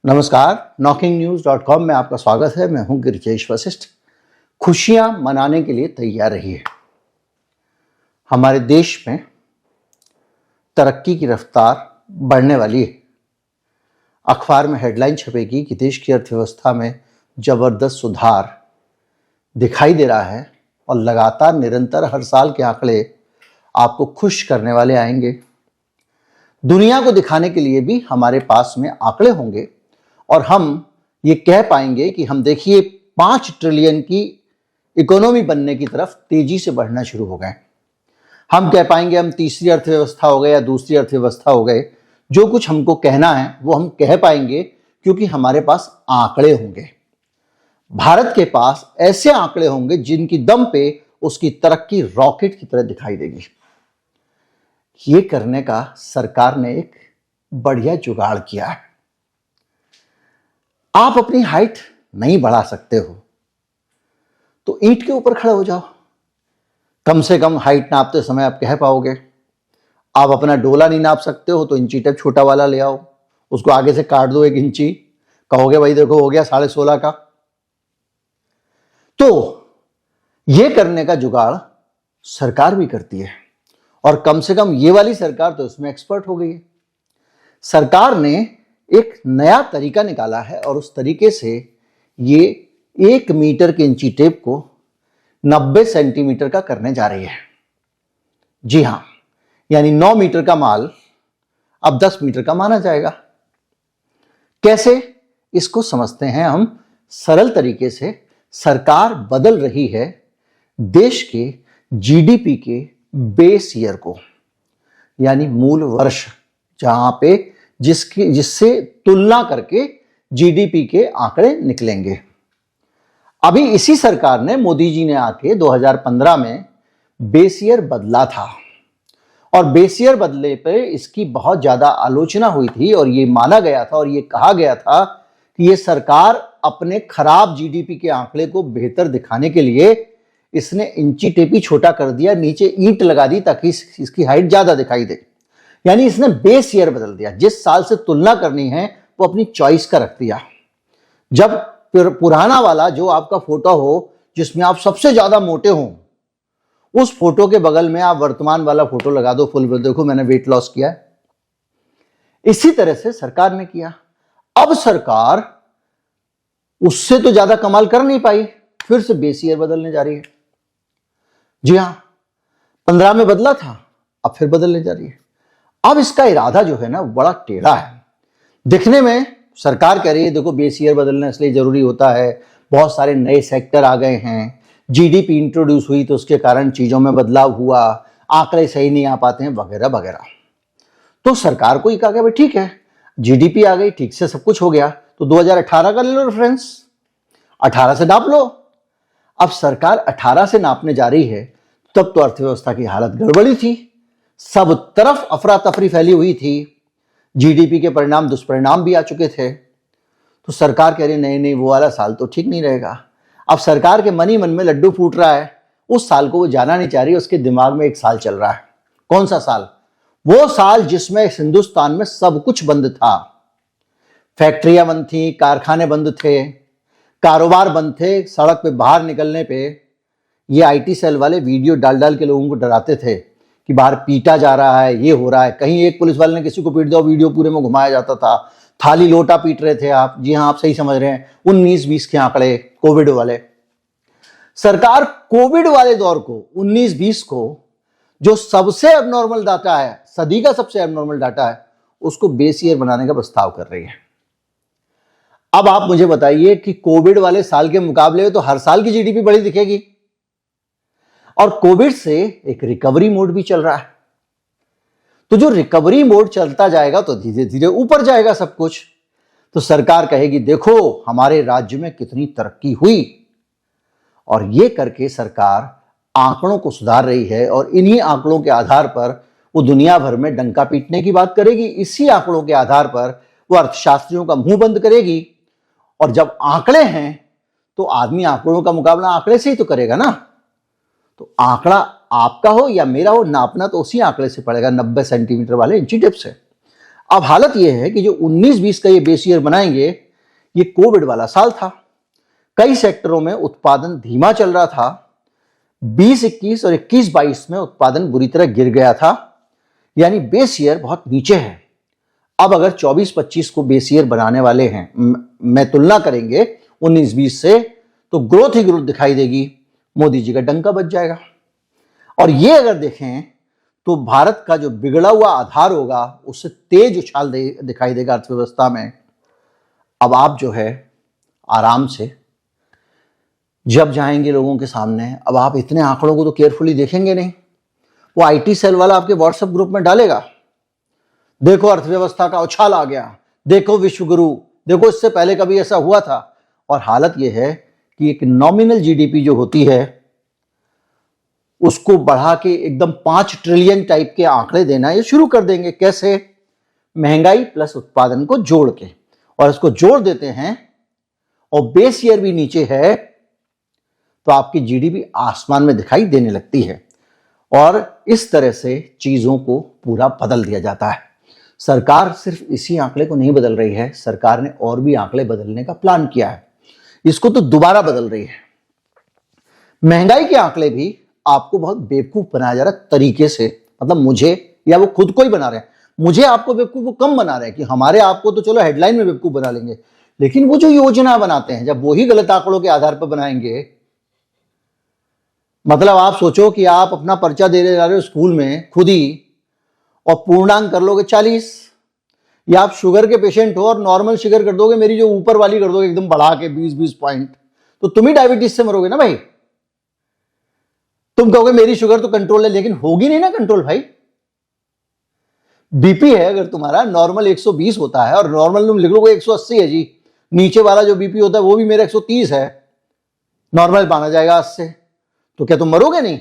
नमस्कार, knocking-news.com में आपका स्वागत है। मैं हूं गिरिजेश वशिष्ठ। खुशियां मनाने के लिए तैयार रहिए। हमारे देश में तरक्की की रफ्तार बढ़ने वाली है। अखबार में हेडलाइन छपेगी कि देश की अर्थव्यवस्था में जबरदस्त सुधार दिखाई दे रहा है और लगातार निरंतर हर साल के आंकड़े आपको खुश करने वाले आएंगे। दुनिया को दिखाने के लिए भी हमारे पास में आंकड़े होंगे और हम ये कह पाएंगे कि हम देखिए 5 ट्रिलियन की इकोनॉमी बनने की तरफ तेजी से बढ़ना शुरू हो गए। हम कह पाएंगे हम तीसरी अर्थव्यवस्था हो गए या दूसरी अर्थव्यवस्था हो गए। जो कुछ हमको कहना है वो हम कह पाएंगे क्योंकि हमारे पास आंकड़े होंगे। भारत के पास ऐसे आंकड़े होंगे जिनकी दम पे उसकी तरक्की रॉकेट की तरह दिखाई देगी। ये करने का सरकार ने एक बढ़िया जुगाड़ किया है। आप अपनी हाइट नहीं बढ़ा सकते हो तो ईंट के ऊपर खड़े हो जाओ। कम से कम हाइट नापते समय आप कह पाओगे। आप अपना डोला नहीं नाप सकते हो तो इंची टेप छोटा वाला ले आओ, उसको आगे से काट दो 1 इंची, कहोगे भाई देखो हो गया 16.5 का। तो ये करने का जुगाड़ सरकार भी करती है और कम से कम ये वाली सरकार तो इसमें एक्सपर्ट हो गई है। सरकार ने एक नया तरीका निकाला है और उस तरीके से ये 1 मीटर के इंची टेप को 90 सेंटीमीटर का करने जा रही है। जी हां, यानी 9 मीटर का माल अब 10 मीटर का माना जाएगा। कैसे, इसको समझते हैं हम सरल तरीके से। सरकार बदल रही है देश के जीडीपी के बेस ईयर को, यानी मूल वर्ष, जहां पे जिससे तुलना करके जीडीपी के आंकड़े निकलेंगे। अभी इसी सरकार ने, मोदी जी ने आके 2015 में बेस ईयर बदला था और बेस ईयर बदले पे इसकी बहुत ज्यादा आलोचना हुई थी और ये माना गया था और ये कहा गया था कि ये सरकार अपने खराब जीडीपी के आंकड़े को बेहतर दिखाने के लिए इसने इंची टेपी छोटा कर दिया, नीचे ईंट लगा दी ताकि इसकी हाइट ज्यादा दिखाई दे। यानी इसने बेस ईयर बदल दिया। जिस साल से तुलना करनी है वो अपनी चॉइस का रख दिया। जब पुराना वाला जो आपका फोटो हो जिसमें आप सबसे ज्यादा मोटे हो, उस फोटो के बगल में आप वर्तमान वाला फोटो लगा दो, फुल देखो मैंने वेट लॉस किया है। इसी तरह से सरकार ने किया। अब सरकार उससे तो ज्यादा कमाल कर नहीं पाई, फिर से बेस ईयर बदलने जा रही है। जी हां, 15 में बदला था, अब फिर बदलने जा रही है। अब इसका इरादा जो है ना बड़ा टेढ़ा है। दिखने में सरकार कह रही है देखो बेस ईयर बदलना इसलिए जरूरी होता है, बहुत सारे नए सेक्टर आ गए हैं, जीडीपी इंट्रोड्यूस हुई तो उसके कारण चीजों में बदलाव हुआ, आंकड़े सही नहीं आ पाते हैं, वगैरह वगैरह। तो सरकार को ही कहा गया भाई ठीक है, जीडीपी आ गई, ठीक से सब कुछ हो गया, तो 2018 का ले लो रेफरेंस, 18 से नाप लो। अब सरकार 18 से नापने जा रही है, तब तो अर्थव्यवस्था की हालत गड़बड़ी थी। सब तरफ अफरा तफरी फैली हुई थी, जीडीपी के परिणाम दुष्परिणाम भी आ चुके थे। तो सरकार कह रही नहीं वो वाला साल तो ठीक नहीं रहेगा। अब सरकार के मन ही मन में लड्डू फूट रहा है, उस साल को वो जाना नहीं चाह रही। उसके दिमाग में एक साल चल रहा है। कौन सा साल? वो साल जिसमें हिंदुस्तान में सब कुछ बंद था। फैक्ट्रियां बंद थी, कारखाने बंद थे, कारोबार बंद थे। सड़क पे बाहर निकलने पे ये आईटी सेल वाले वीडियो डाल डाल के लोगों को डराते थे कि बाहर पीटा जा रहा है, ये हो रहा है। कहीं एक पुलिस वाले ने किसी को पीट दिया, वीडियो पूरे में घुमाया जाता था। थाली लोटा पीट रहे थे आप। जी हां, आप सही समझ रहे हैं। 19-20 के आंकड़े कोविड वाले। सरकार कोविड वाले दौर को, 19-20 को, जो सबसे एबनॉर्मल डाटा है, सदी का सबसे एबनॉर्मल डाटा है, उसको बेस ईयर बनाने का प्रस्ताव कर रही है। अब आप मुझे बताइए कि कोविड वाले साल के मुकाबले तो हर साल की जीडीपी बढ़ी दिखेगी और कोविड से एक रिकवरी मोड भी चल रहा है। तो जो रिकवरी मोड चलता जाएगा तो धीरे धीरे ऊपर जाएगा सब कुछ। तो सरकार कहेगी देखो हमारे राज्य में कितनी तरक्की हुई, और ये करके सरकार आंकड़ों को सुधार रही है और इन्हीं आंकड़ों के आधार पर वो दुनिया भर में डंका पीटने की बात करेगी। इसी आंकड़ों के आधार पर वो अर्थशास्त्रियों का मुंह बंद करेगी। और जब आंकड़े हैं तो आदमी आंकड़ों का मुकाबला आंकड़े से ही तो करेगा ना। तो आंकड़ा आपका हो या मेरा हो, नापना तो उसी आंकड़े से पड़ेगा, 90 सेंटीमीटर वाले इंची टेप से। अब हालत यह है कि जो 19-20 का ये बेस ईयर बनाएंगे, ये कोविड वाला साल था। कई सेक्टरों में उत्पादन धीमा चल रहा था। 20-21 और 21-22 में उत्पादन बुरी तरह गिर गया था, यानी बेस ईयर बहुत नीचे है। अब अगर 24-25 को बेस ईयर बनाने वाले हैं, मैं तुलना करेंगे 19-20 से, तो ग्रोथ ही ग्रोथ दिखाई देगी। मोदी जी का डंका बच जाएगा। और ये अगर देखें तो भारत का जो बिगड़ा हुआ आधार होगा, उससे तेज उछाल दिखाई देगा अर्थव्यवस्था में। अब आप जो है आराम से जब जाएंगे लोगों के सामने, अब आप इतने आंकड़ों को तो केयरफुली देखेंगे नहीं। वो आईटी सेल वाला आपके व्हाट्सएप ग्रुप में डालेगा, देखो अर्थव्यवस्था का उछाल आ गया, देखो विश्वगुरु, देखो इससे पहले कभी ऐसा हुआ था। और हालत यह है कि एक नॉमिनल जीडीपी जो होती है उसको बढ़ा के एकदम 5 ट्रिलियन टाइप के आंकड़े देना ये शुरू कर देंगे। कैसे? महंगाई प्लस उत्पादन को जोड़ के, और इसको जोड़ देते हैं और बेस ईयर भी नीचे है, तो आपकी जीडीपी आसमान में दिखाई देने लगती है। और इस तरह से चीजों को पूरा बदल दिया जाता है। सरकार सिर्फ इसी आंकड़े को नहीं बदल रही है, सरकार ने और भी आंकड़े बदलने का प्लान किया है, इसको तो दोबारा बदल रही है। महंगाई के आंकड़े भी आपको बहुत बेवकूफ बनाया जा रहा है तरीके से, मतलब मुझे, या वो खुद को ही बना रहे हैं। मुझे आपको बेवकूफ वो कम बना रहे हैं कि हमारे आपको तो चलो हेडलाइन में बेवकूफ बना लेंगे, लेकिन वो जो योजना बनाते हैं जब वही गलत आंकड़ों के आधार पर बनाएंगे, मतलब आप सोचो कि आप अपना पर्चा देने जा रहे हो स्कूल में खुद ही, और पूर्णांक कर लोगे 40, या आप शुगर के पेशेंट हो और नॉर्मल शुगर कर दोगे, मेरी जो ऊपर वाली कर दोगे एकदम बढ़ा के 20-20 पॉइंट, तो तुम ही डायबिटीज से मरोगे ना भाई। तुम कहोगे मेरी शुगर तो कंट्रोल है, लेकिन होगी नहीं ना कंट्रोल भाई। बीपी है अगर तुम्हारा नॉर्मल 120 होता है और नॉर्मल तुम लिख लोगे 180 है जी, नीचे वाला जो बीपी होता है वो भी मेरा 130 है, नॉर्मल माना जाएगा उससे, तो क्या तुम मरोगे नहीं?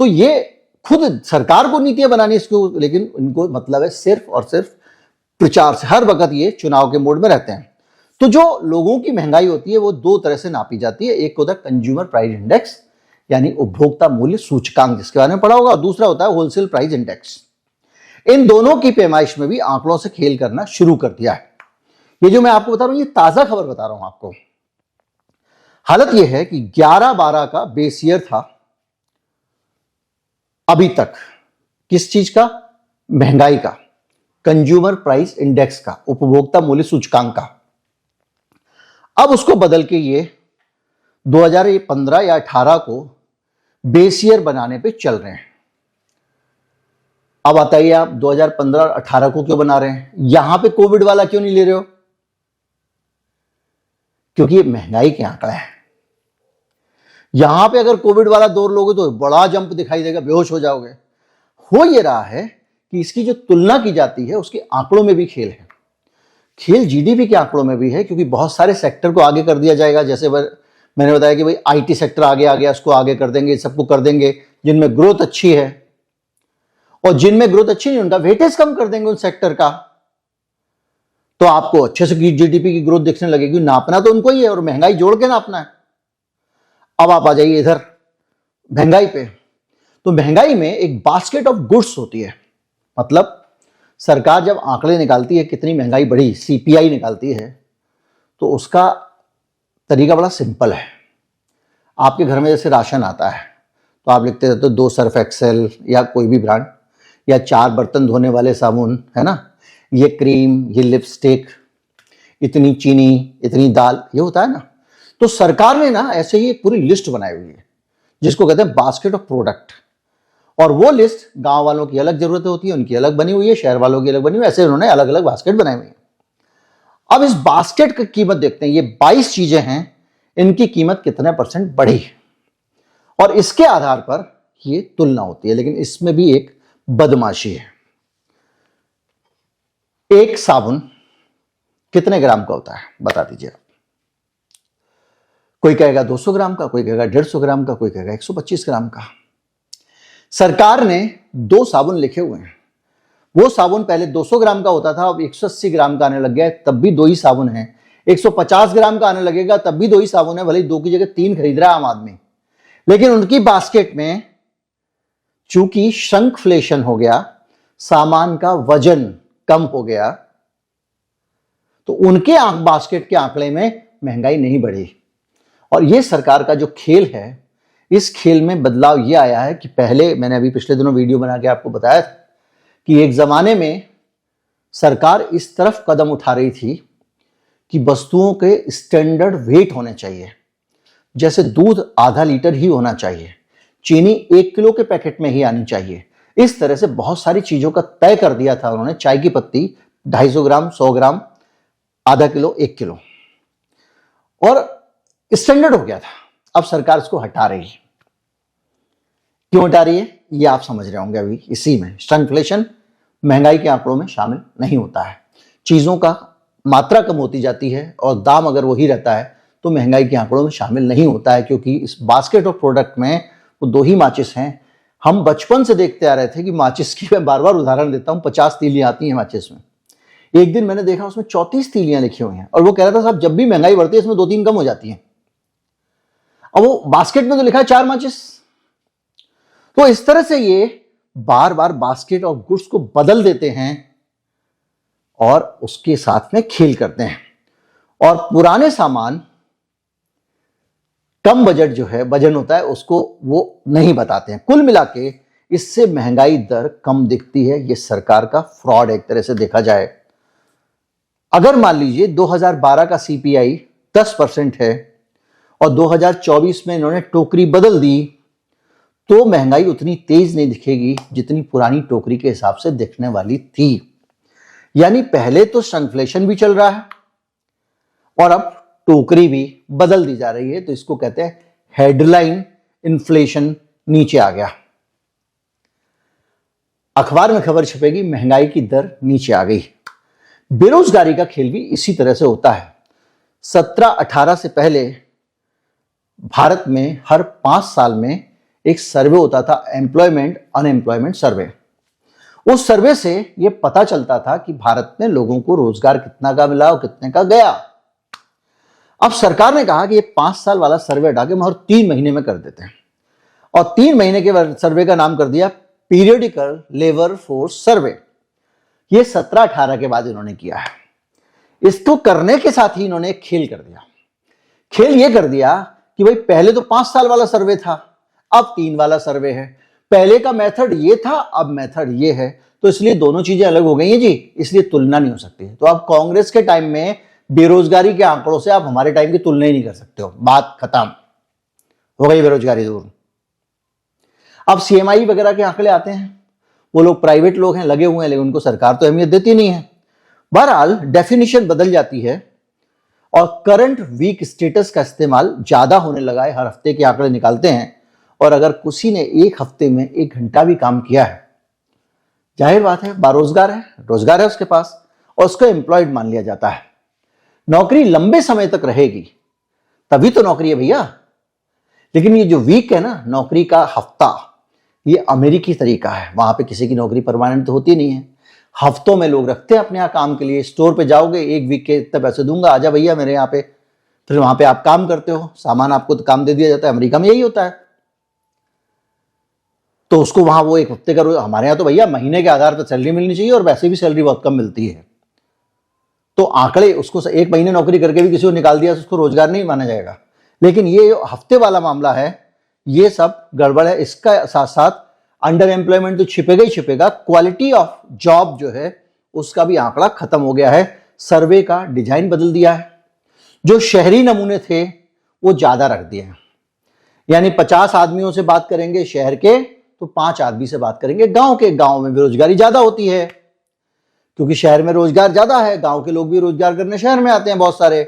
तो ये खुद सरकार को नीतियां बनानी इसको, लेकिन इनको मतलब है सिर्फ और सिर्फ प्रचार से, हर वक्त ये चुनाव के मोड में रहते हैं। तो जो लोगों की महंगाई होती है वो दो तरह से नापी जाती है, एक होता है कंज्यूमर प्राइस इंडेक्स यानी उपभोक्ता मूल्य सूचकांक, जिसके बारे में पढ़ा होगा, और दूसरा होता है होलसेल प्राइस इंडेक्स। इन दोनों की पैमाइश में भी आंकड़ों से खेल करना शुरू कर दिया है। ये जो मैं आपको बता रहा हूं ये ताजा खबर बता रहा हूं आपको। हालत यह है कि 11-12 का बेस ईयर था अभी तक, किस चीज का? महंगाई का, कंज्यूमर प्राइस इंडेक्स का, उपभोक्ता मूल्य सूचकांक का। अब उसको बदल के ये 2015 या 18 को बेस ईयर बनाने पे चल रहे हैं। अब बताइए आप 2015-18 को क्यों बना रहे हैं? यहां पे कोविड वाला क्यों नहीं ले रहे हो? क्योंकि ये महंगाई के आंकड़ा है। यहां पे अगर कोविड वाला दौर लोगे तो बड़ा जंप दिखाई देगा, बेहोश हो जाओगे। हो ये रहा है कि इसकी जो तुलना की जाती है उसके आंकड़ों में भी खेल है। खेल जीडीपी के आंकड़ों में भी है, क्योंकि बहुत सारे सेक्टर को आगे कर दिया जाएगा। जैसे मैंने बताया कि भाई आईटी सेक्टर आगे आ गया, उसको आगे कर देंगे, सबको कर देंगे जिनमें ग्रोथ अच्छी है, और जिनमें ग्रोथ अच्छी नहीं उनका वेटेज कम कर देंगे उन सेक्टर का। तो आपको अच्छे से जीडीपी की ग्रोथ दिखने लगेगी। नापना तो उनको ही है और महंगाई जोड़ के नापना है। अब आप आ जाइए इधर महंगाई पे। तो महंगाई में एक बास्केट ऑफ गुड्स होती है, मतलब सरकार जब आंकड़े निकालती है कितनी महंगाई बढ़ी, सीपीआई निकालती है, तो उसका तरीका बड़ा सिंपल है। आपके घर में जैसे राशन आता है तो आप लिखते रहते हो 2 सर्फ एक्सेल या कोई भी ब्रांड, या 4 बर्तन धोने वाले साबुन, है ना, ये क्रीम, ये लिपस्टिक, इतनी चीनी, इतनी दाल, ये होता है ना। तो सरकार ने ना ऐसे ही एक पूरी लिस्ट बनाई हुई है जिसको कहते हैं बास्केट ऑफ प्रोडक्ट, और वो लिस्ट गांव वालों की अलग जरूरतें होती है, उनकी अलग बनी हुई है, शहर वालों की अलग बनी हुई है, ऐसे उन्होंने अलग अलग बास्केट बनाई हुई है। अब इस बास्केट की कीमत देखते हैं, ये 22 चीजें हैं, इनकी कीमत कितने % बढ़ी है, और इसके आधार पर ये तुलना होती है। लेकिन इसमें भी एक बदमाशी है। एक साबुन कितने ग्राम का होता है बता दीजिए आप? कोई कहेगा 200 ग्राम का, कोई कहेगा 150 ग्राम का, कोई कहेगा 125 ग्राम का। सरकार ने 2 साबुन लिखे हुए हैं। वो साबुन पहले 200 ग्राम का होता था, अब 180 ग्राम का आने लग गया है, तब भी 2 ही साबुन है। 150 ग्राम का आने लगेगा, तब भी 2 ही साबुन है, भले 2 की जगह 3 खरीद रहा है आम आदमी। लेकिन उनकी बास्केट में चूंकि श्रंकफ्लेशन हो गया, सामान का वजन कम हो गया तो उनके बास्केट के आंकड़े में महंगाई नहीं बढ़ी। और ये सरकार का जो खेल है, इस खेल में बदलाव ये आया है कि पहले मैंने अभी पिछले दिनों वीडियो बना के आपको बताया था कि एक जमाने में सरकार इस तरफ कदम उठा रही थी कि वस्तुओं के स्टैंडर्ड वेट होने चाहिए। जैसे दूध आधा लीटर ही होना चाहिए, चीनी 1 किलो के पैकेट में ही आनी चाहिए। इस तरह से बहुत सारी चीजों का तय कर दिया था उन्होंने। चाय की पत्ती 250 ग्राम, 100 ग्राम, आधा किलो, 1 किलो, और स्टैंडर्ड हो गया था। अब सरकार इसको हटा रही है। क्यों हटा रही है ये आप समझ रहे होंगे। अभी इसी में स्टैगफ्लेशन महंगाई के आंकड़ों में शामिल नहीं होता है। चीजों का मात्रा कम होती जाती है और दाम अगर वही रहता है तो महंगाई के आंकड़ों में शामिल नहीं होता है, क्योंकि इस बास्केट ऑफ प्रोडक्ट में वो 2 ही माचिस हैं। हम बचपन से देखते आ रहे थे कि माचिस की, मैं बार बार उदाहरण देता हूं, 50 तीलियां आती हैं माचिस में। एक दिन मैंने देखा उसमें 34 तीलियां लिखी हुई हैं और वो कह रहा था साहब जब भी महंगाई बढ़ती है इसमें 2-3 कम हो जाती हैं। अब वो बास्केट में तो लिखा है 4 माचिस। तो इस तरह से ये बार बार बास्केट ऑफ गुड्स को बदल देते हैं और उसके साथ में खेल करते हैं। और पुराने सामान, कम बजट जो है, वजन होता है, उसको वो नहीं बताते हैं। कुल मिला के इससे महंगाई दर कम दिखती है। ये सरकार का फ्रॉड एक तरह से देखा जाए। अगर मान लीजिए 2012 का सीपीआई 10% है और 2024 में इन्होंने टोकरी बदल दी तो महंगाई उतनी तेज नहीं दिखेगी जितनी पुरानी टोकरी के हिसाब से दिखने वाली थी। यानी पहले तो स्टैगफ्लेशन भी चल रहा है और अब टोकरी भी बदल दी जा रही है। तो इसको कहते हैं हेडलाइन इन्फ्लेशन नीचे आ गया। अखबार में खबर छपेगी महंगाई की दर नीचे आ गई। बेरोजगारी का खेल भी इसी तरह से होता है। 17-18 से पहले भारत में हर 5 साल में एक सर्वे होता था, एम्प्लॉयमेंट अनएम्प्लॉयमेंट सर्वे। उस सर्वे से यह पता चलता था कि भारत में लोगों को रोजगार कितना का मिला और कितने का गया। अब सरकार ने कहा कि ये 5 साल वाला सर्वे हटा के हम और 3 महीने में कर देते हैं और 3 महीने के सर्वे का नाम कर दिया पीरियडिकल लेबर फोर्स सर्वे। ये 17-18 के बाद इन्होंने किया है। इसको करने के साथ ही इन्होंने एक खेल कर दिया। खेल ये कर दिया कि भाई पहले तो 5 साल वाला सर्वे था, अब 3 वाला सर्वे है। पहले का मेथड ये था, अब मेथड ये है, तो इसलिए दोनों चीजें अलग हो गई हैं जी, इसलिए तुलना नहीं हो सकती। तो अब कांग्रेस के टाइम में बेरोजगारी के आंकड़ों से आप हमारे टाइम की तुलना ही नहीं कर सकते हो। बात खत्म हो गई, बेरोजगारी दूर। अब सीएमआई वगैरह के आंकड़े आते हैं, वो लोग प्राइवेट लोग हैं, लगे हुए हैं, लेकिन उनको सरकार तो अहमियत देती नहीं है। बहरहाल डेफिनेशन बदल जाती है और करंट वीक स्टेटस का इस्तेमाल ज्यादा होने लगा है। हर हफ्ते के आंकड़े निकालते हैं और अगर किसी ने एक हफ्ते में 1 घंटा भी काम किया है, जाहिर बात है बेरोजगार है, रोजगार है उसके पास और उसको एम्प्लॉयड मान लिया जाता है। नौकरी लंबे समय तक रहेगी तभी तो नौकरी है भैया। लेकिन ये जो वीक है ना, नौकरी का हफ्ता, ये अमेरिकी तरीका है। वहां पे किसी की नौकरी परमानेंट तो होती नहीं है, हफ्तों में लोग रखते हैं अपने यहाँ काम के लिए। स्टोर पे जाओगे, 1 वीक के इतने पैसे दूंगा, आजा भैया मेरे यहाँ पे, फिर वहां पे आप काम करते हो, सामान आपको तो काम दे दिया जाता है। अमेरिका में यही होता है। तो उसको वहां वो 1 हफ्ते का, हमारे यहाँ तो भैया महीने के आधार पर सैलरी मिलनी चाहिए और वैसे भी सैलरी बहुत कम मिलती है। तो आंकड़े, उसको 1 महीने नौकरी करके भी किसी को निकाल दिया तो उसको रोजगार नहीं माना जाएगा। लेकिन ये हफ्ते वाला मामला है, ये सब गड़बड़ है। इसका साथ साथ अंडर एम्प्लॉयमेंट तो छिपेगा ही छिपेगा। क्वालिटी ऑफ जॉब जो है उसका भी आंकड़ा खत्म हो गया है। सर्वे का डिजाइन बदल दिया है। जो शहरी नमूने थे वो ज्यादा रख दिए हैं, यानी 50 आदमियों से बात करेंगे शहर के तो 5 आदमी से बात करेंगे गांव के। गांव में बेरोजगारी ज्यादा होती है क्योंकि शहर में रोजगार ज्यादा है, गांव के लोग भी रोजगार करने शहर में आते हैं बहुत सारे।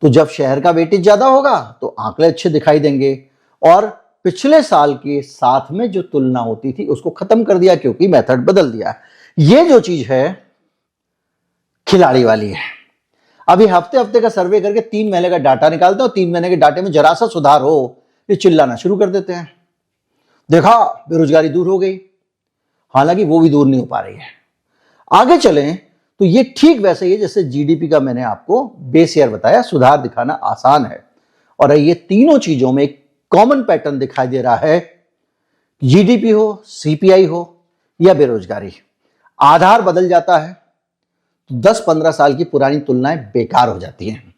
तो जब शहर का वेटेज ज्यादा होगा तो आंकड़े अच्छे दिखाई देंगे। और पिछले साल के साथ में जो तुलना होती थी उसको खत्म कर दिया क्योंकि मेथड बदल दिया। ये जो चीज है खिलाड़ी वाली है। अभी हफ्ते हफ्ते का सर्वे करके 3 महीने का डाटा निकालते हैं और 3 महीने के डाटे में जरा सा सुधार हो ये चिल्लाना शुरू कर देते हैं, देखा बेरोजगारी दूर हो गई। हालांकि वो भी दूर नहीं हो पा रही है। आगे चलें तो ये ठीक वैसे ही है जैसे जीडीपी का मैंने आपको बेस ईयर बताया। सुधार दिखाना आसान है और ये तीनों चीजों में एक कॉमन पैटर्न दिखाई दे रहा है। जीडीपी हो, सीपीआई हो या बेरोजगारी, आधार बदल जाता है तो 10-15 साल की पुरानी तुलनाएं बेकार हो जाती हैं।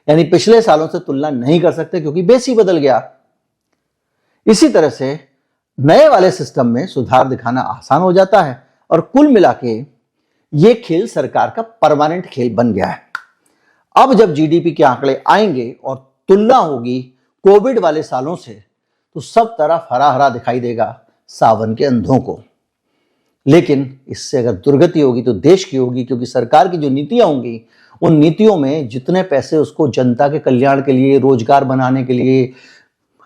यानी पिछले सालों से तुलना नहीं कर सकते क्योंकि बेस ही बदल गया। इसी तरह से नए वाले सिस्टम में सुधार दिखाना आसान हो जाता है और कुल मिला के यह खेल सरकार का परमानेंट खेल बन गया है। अब जब जीडीपी के आंकड़े आएंगे और तुलना होगी कोविड वाले सालों से तो सब तरफ हरा हरा दिखाई देगा सावन के अंधों को। लेकिन इससे अगर दुर्गति होगी तो देश की होगी, क्योंकि सरकार की जो नीतियां होंगी उन नीतियों में जितने पैसे उसको जनता के कल्याण के लिए, रोजगार बनाने के लिए,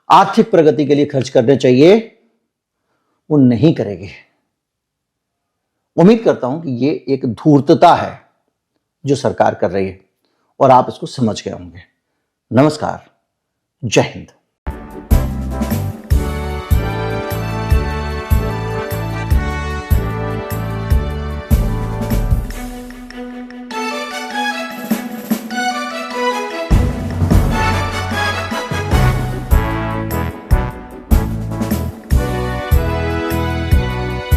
आर्थिक प्रगति के लिए खर्च करने चाहिए वो नहीं करेंगे। उम्मीद करता हूं कि ये एक धूर्तता है जो सरकार कर रही है और आप इसको समझ गए होंगे। नमस्कार, जय हिंद।